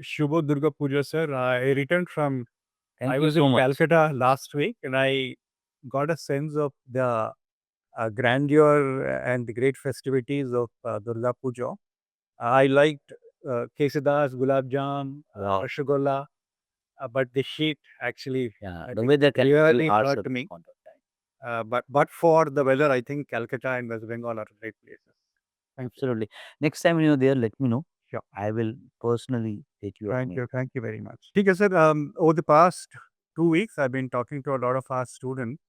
Shubho Durga Puja, sir. I returned from, Thank I you was so in much. Calcutta last week and I got a sense of the grandeur and the great festivities of Durga Puja. I liked Kesadas, Gulab Jam, Wow. Rasgulla, but the heat actually, Yeah, I the think, weather can be really harsh hurt at this me. point of time. But for the weather, I think Calcutta and West Bengal are great places. Thank you. Absolutely. Next time you're there, let me know. Sure. I will personally take you up. Thank you very much. Okay, sir. Over the past 2 weeks, I've been talking to a lot of our students,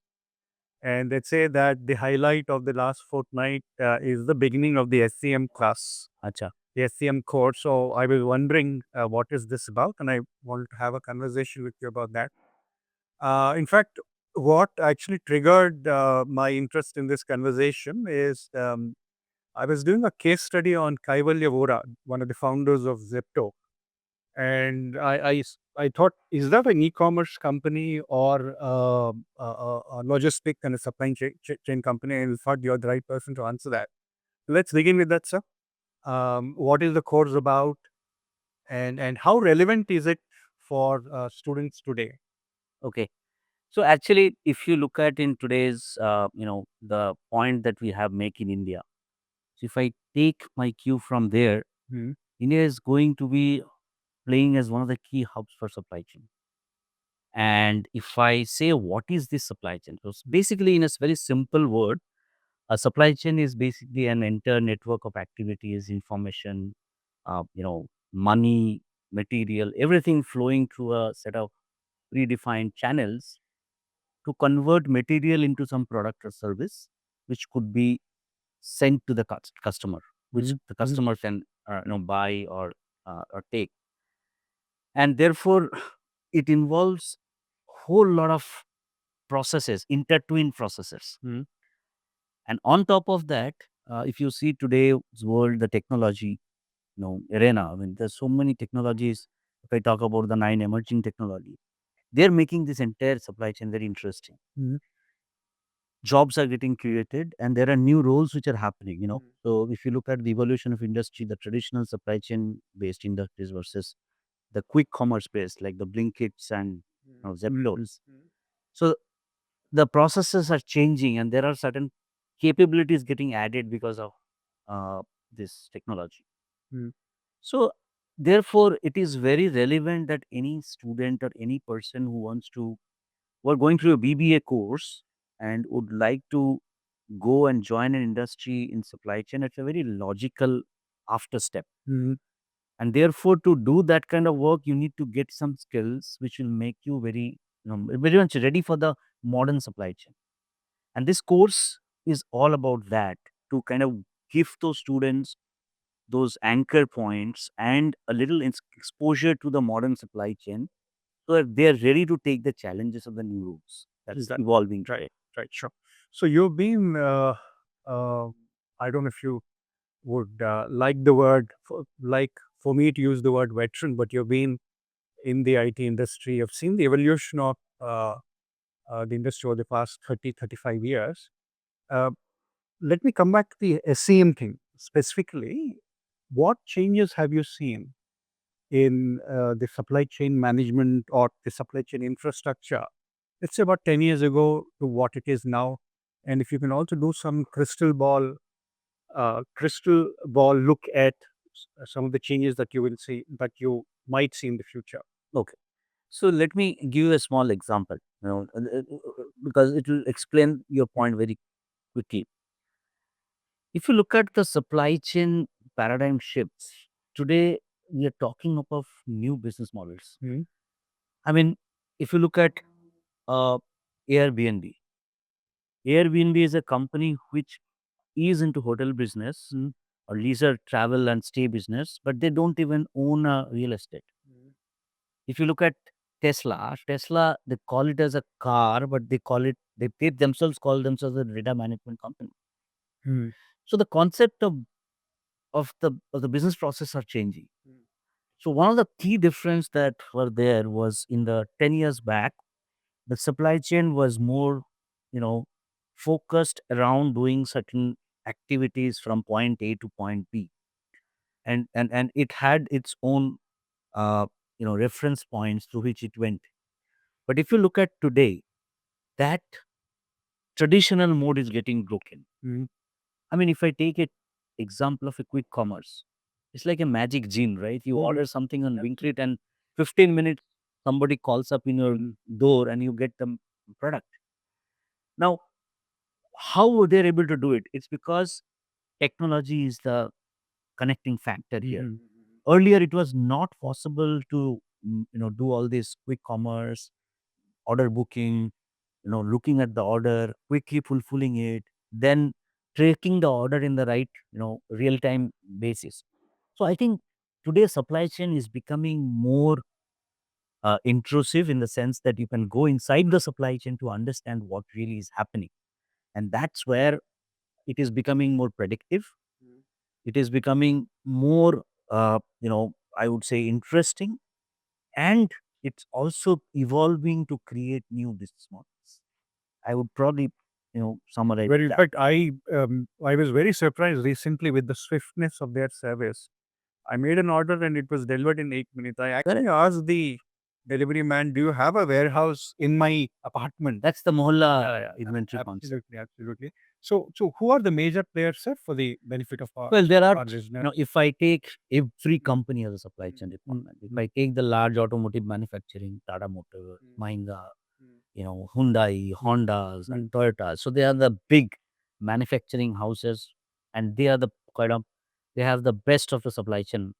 and they say that the highlight of the last fortnight is the beginning of the SCM class, Acha. the SCM course. So I was wondering what is this about, and I wanted to have a conversation with you about that. In fact, what actually triggered my interest in this conversation is I was doing a case study on Kaivalya Vora, one of the founders of Zepto, and I thought, is that an e-commerce company or a logistic and a supply chain company? And I thought you're the right person to answer that. Let's begin with that, sir. What is the course about, and how relevant is it for students today? Okay. So actually, if you look at in today's, the point that we have make in India. So if I take my cue from there, Hmm. India is going to be playing as one of the key hubs for supply chain. And if I say what is this supply chain, so basically in a very simple word, a supply chain is basically an entire network of activities, information, money, material, everything flowing through a set of predefined channels to convert material into some product or service, which could be sent to the customer, which Hmm. the customer can buy or take, and therefore it involves whole lot of processes, intertwined processes. Hmm. And on top of that, if you see today's world, the technology, arena, I mean, there's so many technologies. If I talk about the 9 emerging technology, they're making this entire supply chain very interesting. Hmm. Jobs are getting created and there are new roles which are happening, Hmm. So if you look at the evolution of industry, the traditional supply chain based industries versus the quick commerce space like the Blinkits and Zeptos. So the processes are changing and there are certain capabilities getting added because of this technology. Hmm. So therefore, it is very relevant that any student or any person who wants to, who are going through a BBA course and would like to go and join an industry in supply chain, it's a very logical after step. Hmm. And therefore, to do that kind of work, you need to get some skills which will make you very much ready for the modern supply chain. And this course is all about that, to kind of give those students those anchor points and a little exposure to the modern supply chain so that they're ready to take the challenges of the new rules Is that's that evolving right? today. Right. Sure. So you've been, I don't know if you would like the word, like for me to use the word veteran, but you've been in the IT industry. You've seen the evolution of the industry over the past 30, 35 years. Uh, Let me come back to the SCM thing specifically. What changes have you seen in the supply chain management or the supply chain infrastructure? Let's say about 10 years ago to what it is now. And if you can also do some crystal ball look at some of the changes that you will see, that you might see in the future. Okay. So let me give you a small example, because it will explain your point very quickly. If you look at the supply chain paradigm shifts, today we are talking about new business models. Mm. I mean, if you look at uh, Airbnb, Airbnb is a company which is into hotel business Mm. or leisure travel and stay business, but they don't even own a real estate. Mm. If you look at Tesla, they call it as a car, but they themselves call themselves a data management company. Mm. So the concept of the business process are changing. Mm. So one of the key difference that were there was in the 10 years back, the supply chain was more, you know, focused around doing certain activities from point A to point B. And it had its own uh, reference points through which it went. But if you look at today, that traditional mode is getting broken. Mm. I mean, if I take an example of a quick commerce, it's like a magic gene, right? You order something on Winkrit and 15 minutes, somebody calls up in your door and you get the product. Now, how they're able to do it? It's because technology is the connecting factor here. Earlier, it was not possible to, do all this quick commerce, order booking, looking at the order, quickly fulfilling it, then tracking the order in the right, real time basis. So I think today's supply chain is becoming more intrusive in the sense that you can go inside the supply chain to understand what really is happening. And that's where it is becoming more predictive. It is becoming more, I would say interesting. And it's also evolving to create new business models. I would probably, summarize Well, in that. fact, I was very surprised recently with the swiftness of their service. I made an order and it was delivered in 8 minutes. I actually asked the delivery man, "Do you have a warehouse in my apartment?" That's the Mohalla Yeah, inventory concept. absolutely, absolutely. So who are the major players, sir, for the benefit of Well, there are, our listeners? if I take every company as a supply chain department, if I take the large automotive manufacturing, Tata Motor, Mahindra, Hyundai, Hondas, and Toyotas. So they are the big manufacturing houses, and they are the kind of they have the best of the supply chain.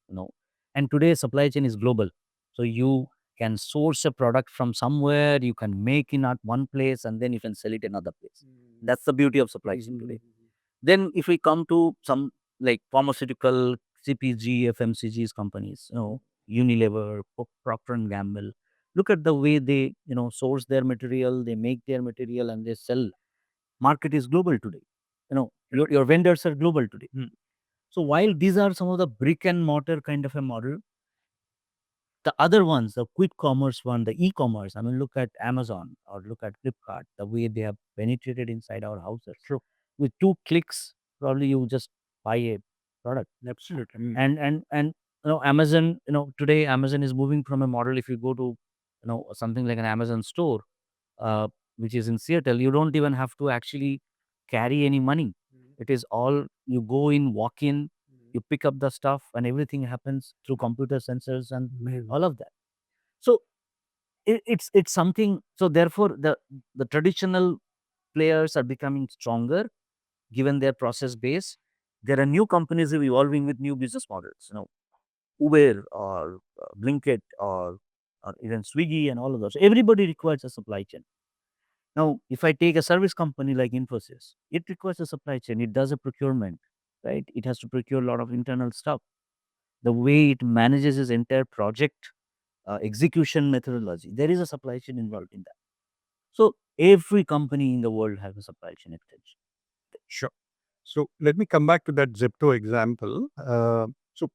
And today supply chain is global, so you can source a product from somewhere, you can make in at one place, and then you can sell it another place. That's the beauty of supply chain today. Then if we come to some like pharmaceutical, CPG, FMCGs companies, Unilever, Procter and Gamble, look at the way they, source their material, they make their material and they sell. Market is global today. Your vendors are global today. So while these are some of the brick and mortar kind of a model, the other ones, the quick commerce one, the e-commerce, I mean, look at Amazon or look at Flipkart, the way they have penetrated inside our houses. True. With 2 clicks, probably you just buy a product. Absolutely. And Amazon, today Amazon is moving from a model. If you go to, something like an Amazon store, uh, which is in Seattle, you don't even have to actually carry any money. It is all you go in, walk in, you pick up the stuff, and everything happens through computer sensors and all of that. So it's something. So therefore, the traditional players are becoming stronger given their process base. There are new companies evolving with new business models. Uber or Blinkit or even Swiggy and all of those. Everybody requires a supply chain. Now, if I take a service company like Infosys, it requires a supply chain. It does a procurement, right? It has to procure a lot of internal stuff. The way it manages its entire project execution methodology, there is a supply chain involved in that. So every company in the world has a supply chain extension. Sure. So let me come back to that Zepto example. So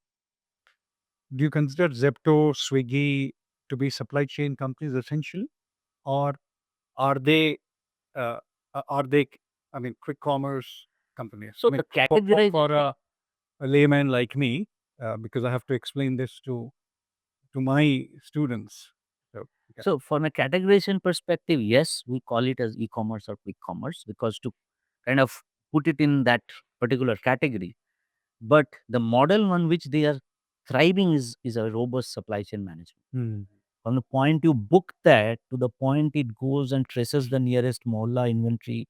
do you consider Zepto, Swiggy to be supply chain companies essentially, or are they uh, are they? I mean, quick commerce companies. So I mean, the categorization. for a layman like me, because I have to explain this to my students. So yeah. So from a categorization perspective, yes, we call it as e-commerce or quick commerce because to kind of put it in that particular category. But the model on which they are thriving is a robust supply chain management. From the point you book that to the point it goes and traces the nearest mohalla inventory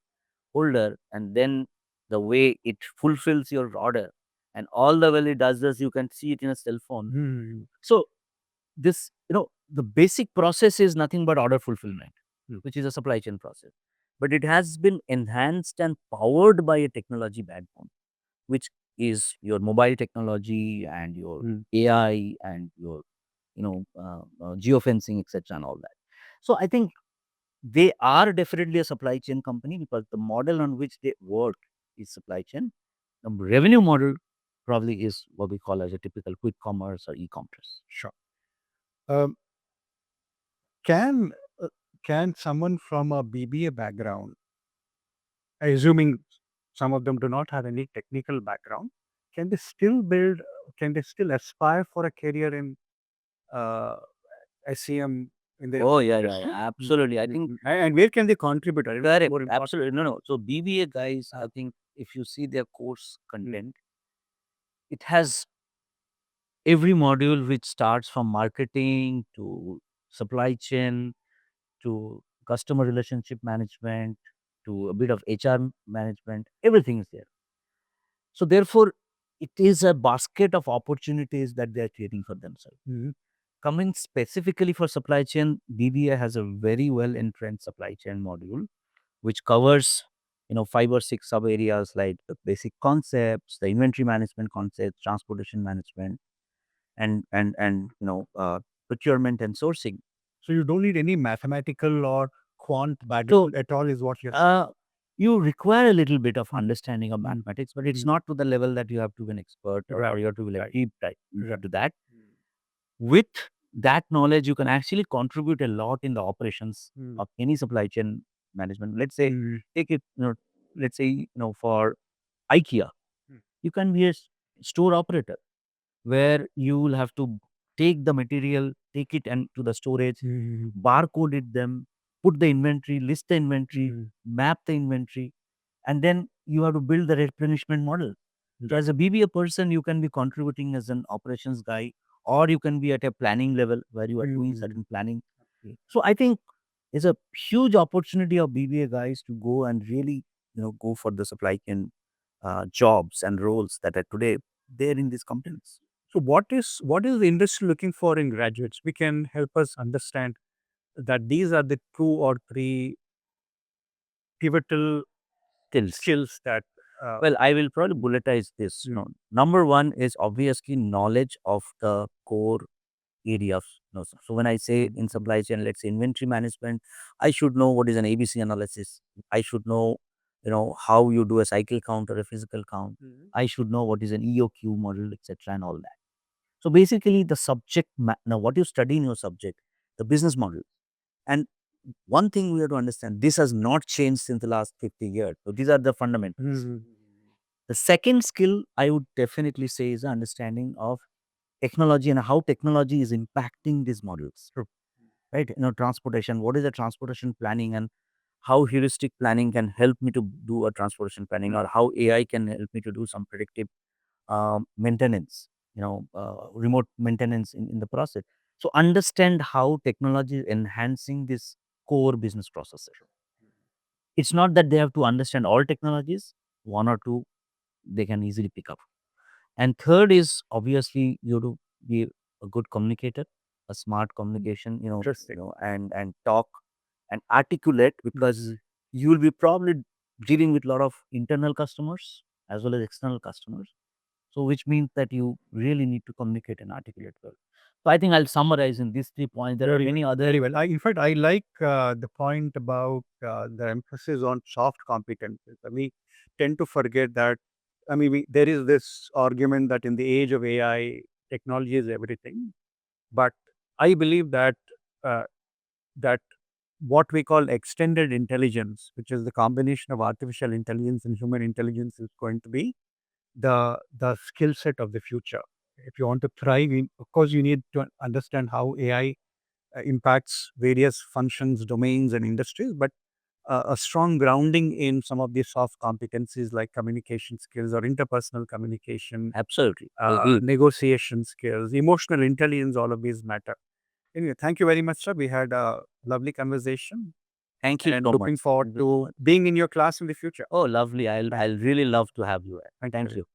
holder, and then the way it fulfills your order, and all the way it does this, you can see it in a cell phone. So this, the basic process is nothing but order fulfillment, which is a supply chain process. But it has been enhanced and powered by a technology backbone, which is your mobile technology and your AI and your, geofencing, etc., and all that. So I think they are definitely a supply chain company because the model on which they work is supply chain. The revenue model probably is what we call as a typical quick commerce or e-commerce. Sure. Um, can uh, can someone from a BBA background, assuming some of them do not have any technical background, can they still build? Can they still aspire for a career in SEM in the Oh, yeah, industry? absolutely. I think And where can they contribute? I think correct. more important. Absolutely. No. So BBA guys, I think if you see their course content, it has every module which starts from marketing to supply chain to customer relationship management to a bit of HR management. Everything is there. So therefore, it is a basket of opportunities that they are creating for themselves. Mhm. Coming specifically for supply chain, BBA has a very well entrenched supply chain module, which covers 5 or 6 sub areas like the basic concepts, the inventory management concepts, transportation management, and procurement and sourcing. So you don't need any mathematical or quant So background at all, is what you're saying. you require a little bit of understanding of mathematics, but it's Mm. not to the level that you have to be an expert or Right, you have to be like right, deep dive right. into that. With that knowledge, you can actually contribute a lot in the operations Mm. of any supply chain management. Let's say, Mm. take it, let's say, for IKEA, Mm. you can be a store operator where you will have to take the material, take it and to the storage, Mm. barcode it them, put the inventory, list the inventory, Mm. map the inventory, and then you have to build the replenishment model. So Right. as a BBA person, you can be contributing as an operations guy, or you can be at a planning level where you are doing certain planning. Okay. So I think it's a huge opportunity of BBA guys to go and really, go for the supply chain jobs and roles that are today there in these companies. So what is the industry looking for in graduates? We can help us understand that these are the 2 or 3 pivotal Skills. skills that Well, I will probably bulletize this. Mm. Number one is obviously knowledge of the core areas. So when I say in supply chain, let's say inventory management, I should know what is an ABC analysis. I should know, how you do a cycle count or a physical count. Mhm. I should know what is an EOQ model, etc., and all that. So basically, the subject now what you study in your subject, the business model, and one thing we have to understand: this has not changed since the last 50 years. So these are the fundamentals. Mhm. The second skill I would definitely say is the understanding of technology and how technology is impacting these models. True. Right? Transportation. What is the transportation planning and how heuristic planning can help me to do a transportation planning, or how AI can help me to do some predictive maintenance, remote maintenance in the process. So understand how technology is enhancing this core business processes. It's not that they have to understand all technologies, one or two they can easily pick up. And third is obviously you have to be a good communicator, a smart communication, Interesting. and talk and articulate, because Mhm. you will be probably dealing with a lot of internal customers as well as external customers. So which means that you really need to communicate and articulate well. So I think I'll summarize in these 3 points. There are many other. Very well. In fact, I like the point about the emphasis on soft competencies. We tend to forget that. I mean, there is this argument that in the age of AI, technology is everything. But I believe uh, that what we call extended intelligence, which is the combination of artificial intelligence and human intelligence, is going to be the skill set of the future. If you want to thrive, of course, you need to understand how AI impacts various functions, domains, and industries, but a strong grounding in some of these soft competencies like communication skills or interpersonal communication, Absolutely. Agreed. negotiation skills, emotional intelligence, all of these matter. Anyway, thank you very much, sir. We had a lovely conversation Thank you and so much. looking forward Thank you so to much. being in your class in the future. Oh, lovely. I'll really love to have you. Thank Thank you. you.